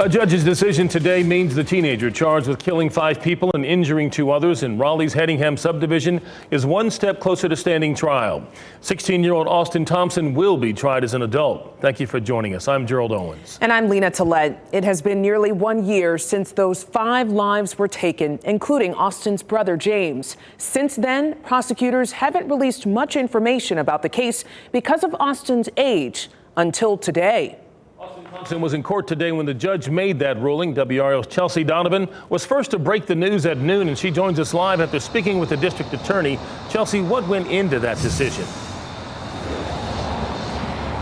A judge's decision today means the teenager charged with killing 5 people and injuring 2 others in Raleigh's Hedingham subdivision is one step closer to standing trial. 16-year-old Austin Thompson will be tried as an adult. Thank you for joining us. I'm Gerald Owens. And I'm Lena Tillett. It has been nearly 1 year since those 5 lives were taken, including Austin's brother, James. Since then, prosecutors haven't released much information about the case because of Austin's age until today. Austin Thompson was in court today when the judge made that ruling. WRAL's Chelsea Donovan was first to break the news at noon, and she joins us live after speaking with the district attorney. Chelsea, what went into that decision?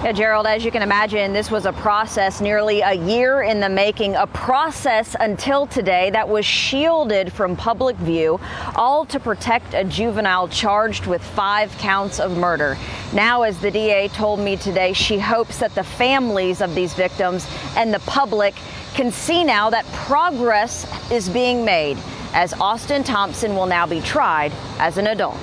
Yeah, Gerald, as you can imagine, this was a process nearly a year in the making, a process until today that was shielded from public view, all to protect a juvenile charged with 5 counts of murder. Now, as the DA told me today, she hopes that the families of these victims and the public can see now that progress is being made, as Austin Thompson will now be tried as an adult.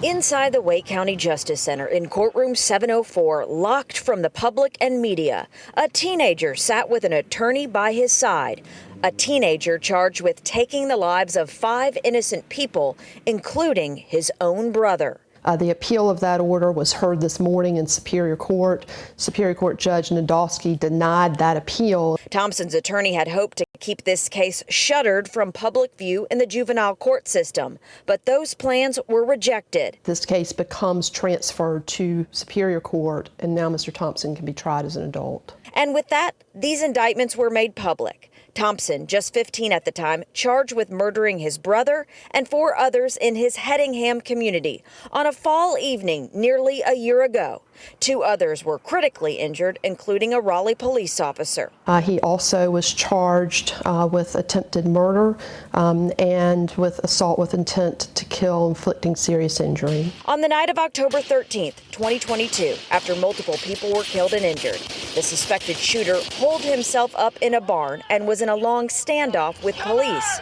Inside the Wake County Justice Center in courtroom 704, locked from the public and media, a teenager sat with an attorney by his side. A teenager charged with taking the lives of 5 innocent people, including his own brother. The appeal of that order was heard this morning in Superior Court. Superior Court Judge Nadolski denied that appeal. Thompson's attorney had hoped to keep this case shuttered from public view in the juvenile court system, but those plans were rejected. This case becomes transferred to Superior Court, and now Mr. Thompson can be tried as an adult. And with that, these indictments were made public. Thompson, just 15 at the time, charged with murdering his brother and 4 others in his Hedingham community on a fall evening nearly a year ago. 2 others were critically injured, including a Raleigh police officer. He also was charged with attempted murder and with assault with intent to kill, inflicting serious injury. On the night of October 13th, 2022, after multiple people were killed and injured, the suspected shooter holed himself up in a barn and was in a long standoff with police.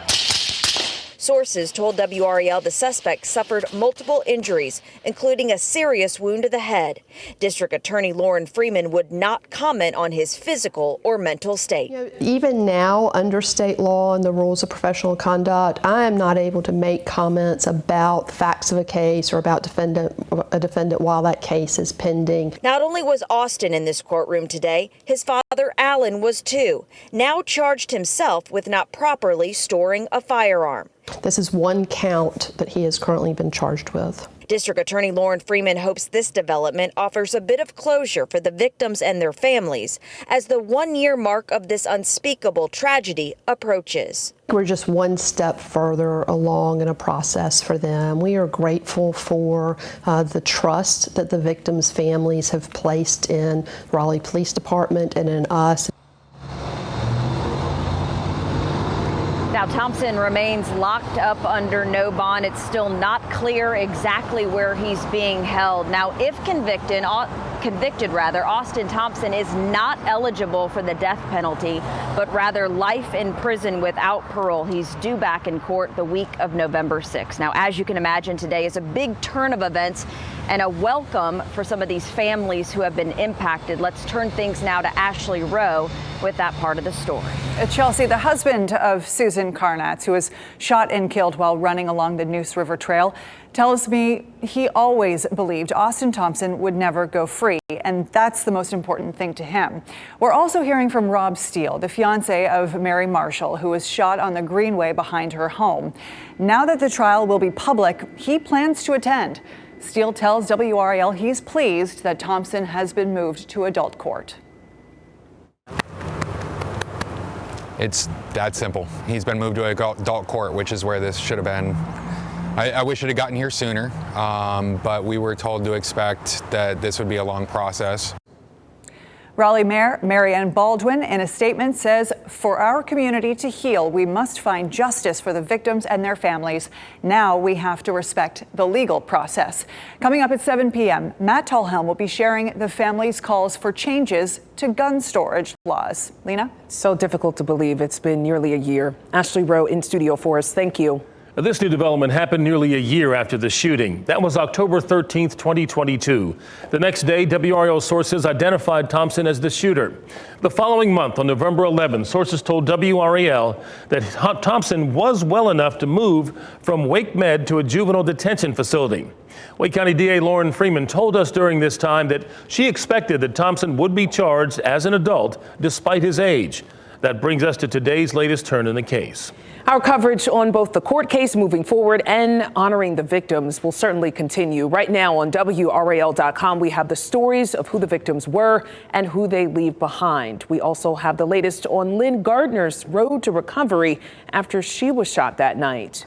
Sources told WRAL the suspect suffered multiple injuries, including a serious wound to the head. District Attorney Lauren Freeman would not comment on his physical or mental state. Even now, under state law and the rules of professional conduct, I am not able to make comments about the facts of a case or about a defendant while that case is pending. Not only was Austin in this courtroom today, his father, Alan, was too, now charged himself with not properly storing a firearm. This is one count that he has currently been charged with. District Attorney Lauren Freeman hopes this development offers a bit of closure for the victims and their families as the 1-year mark of this unspeakable tragedy approaches. We're just one step further along in a process for them. We are grateful for the trust that the victims' families have placed in Raleigh Police Department and in us. Now, Thompson remains locked up under no bond. It's still not clear exactly where he's being held. Now, if convicted, Austin Thompson is not eligible for the death penalty, but rather life in prison without parole. He's due back in court the week of November 6th. Now, as you can imagine, today is a big turn of events and a welcome for some of these families who have been impacted. Let's turn things now to Ashley Rowe with that part of the story. Chelsea, the husband of Susan Karnatz, who was shot and killed while running along the Neuse River Trail, tells me he always believed Austin Thompson would never go free, and that's the most important thing to him. We're also hearing from Rob Steele, the fiance of Mary Marshall, who was shot on the greenway behind her home. Now that the trial will be public, he plans to attend. Steele tells WRAL he's pleased that Thompson has been moved to adult court. It's that simple. He's been moved to adult court, which is where this should have been. I wish it had gotten here sooner, but we were told to expect that this would be a long process. Raleigh Mayor Mary Ann Baldwin, in a statement, says, "For our community to heal, we must find justice for the victims and their families. Now we have to respect the legal process." Coming up at 7 p.m., Matt Tallhelm will be sharing the family's calls for changes to gun storage laws. Lena? So difficult to believe it's been nearly a year. Ashley Rowe in studio for us. Thank you. This new development happened nearly a year after the shooting. That was October 13th, 2022. The next day, WRAL sources identified Thompson as the shooter. The following month, on November 11, sources told WRAL that Thompson was well enough to move from Wake Med to a juvenile detention facility. Wake County DA Lauren Freeman told us during this time that she expected that Thompson would be charged as an adult despite his age. That brings us to today's latest turn in the case. Our coverage on both the court case moving forward and honoring the victims will certainly continue. Right now on WRAL.com, we have the stories of who the victims were and who they leave behind. We also have the latest on Lynn Gardner's road to recovery after she was shot that night.